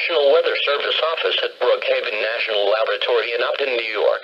National Weather Service office at Brookhaven National Laboratory in Upton, New York.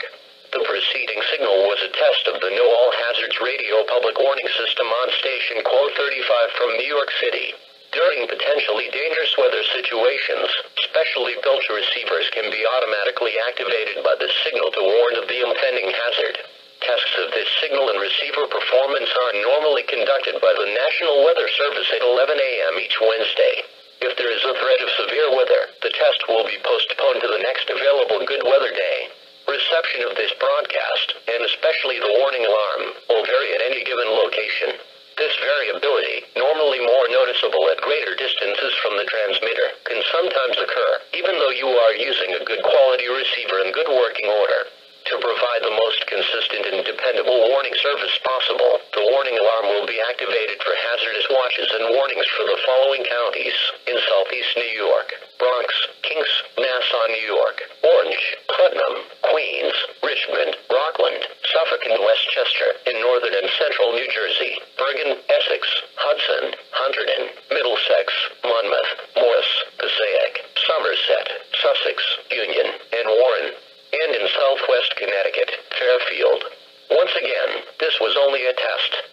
The preceding signal was a test of the Know All Hazards radio public warning system on station KWO35 from New York City. During potentially dangerous weather situations, specially built receivers can be automatically activated by the signal to warn of the impending hazard. Tests of this signal and receiver performance are normally conducted by the National Weather Service at 11 a.m. each Wednesday. If there is a threat of severe weather, the test will be postponed to the next available good weather day. Reception of this broadcast, and especially the warning alarm, will vary at any given location. This variability, normally more noticeable at greater distances from the transmitter, can sometimes occur, even though you are using a good quality receiver in good working order. To provide the most consistent and dependable warning service possible, the warning alarm will be activated for hazardous watches and warnings for the following counties in Southeast New York: Bronx, Kings, Nassau, New York, Orange, Putnam, Queens, Richmond, Rockland, Suffolk and Westchester in northern and central New Jersey, Bergen, Essex, Hudson, Hunterdon, Middlesex, Monmouth, Morris, Passaic, Somerset, Sussex, Union, and Warren. And in southwest Connecticut, Fairfield. Once again, this was only a test.